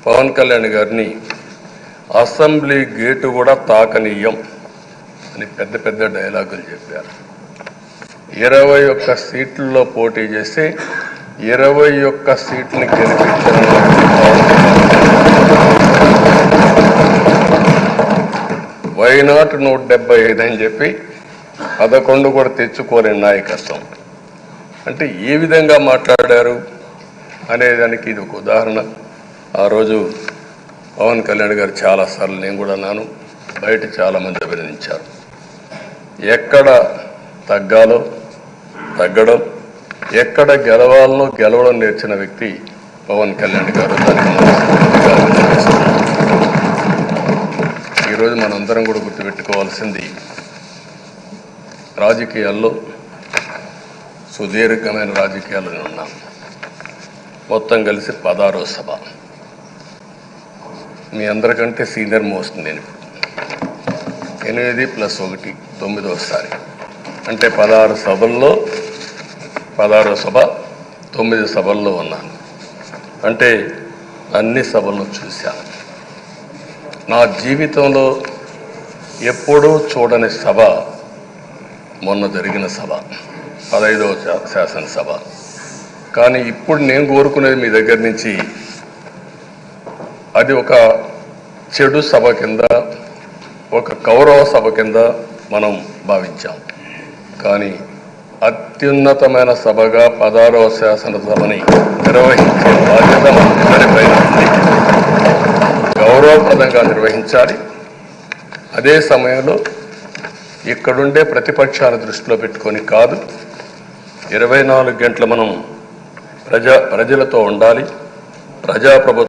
పవన్ కళ్యాణ్ గారిని assembly gate కూడా తాకనీయం అని పెద్ద పెద్ద డైలాగులు చెప్పారు. 21 సీట్లలో పోటీ చేసి 21 సీట్లని గెలిపించిన వైనాట్ 175 అని చెప్పి 11 కూడా తెచ్చుకోలేని నాయకత్వం. అంటే ఏ విధంగా మాట్లాడారు అనేదానికి ఇది ఒక ఉదాహరణ. ఆ రోజు పవన్ కళ్యాణ్ గారు చాలాసార్లు, నేను కూడా అన్నాను, బయట చాలామంది అభినందించారు. ఎక్కడ తగ్గాలో తగ్గడం, ఎక్కడ గెలవాలనో గెలవడం నేర్చిన వ్యక్తి పవన్ కళ్యాణ్ గారు. దానికి ఈరోజు మనందరం కూడా గుర్తుపెట్టుకోవాల్సింది, రాజకీయాల్లో సుదీర్ఘమైన రాజకీయాల్లో ఉన్నాం. మొత్తం కలిసి 16వ సభ. మీ అందరికంటే సీనియర్ మోస్ట్ నేను. 8 + 1 9వసారి, అంటే 16 సభల్లో 16వ సభ 9 సభల్లో ఉన్నాను. అంటే అన్ని సభలను చూశాను. నా జీవితంలో ఎప్పుడూ చూడని సభ మొన్న జరిగిన సభ, 15వ శాసనసభ. కానీ ఇప్పుడు నేను కోరుకునేది మీ దగ్గర నుంచి, అది ఒక చెడు సభ కింద, ఒక కౌరవ సభ కింద మనం భావించాం. కానీ అత్యున్నతమైన సభగా 16వ శాసనసభని నిర్వహించే బాధ్యత మనందరిపై ఉంది. గౌరవప్రదంగా నిర్వహించాలి. అదే సమయంలో ఇక్కడుండే ప్రతిపక్షాల దృష్టిలో పెట్టుకొని కాదు, 24 గంటలు మనం ప్రజలతో ఉండాలి. ప్రజాప్రభుత్వం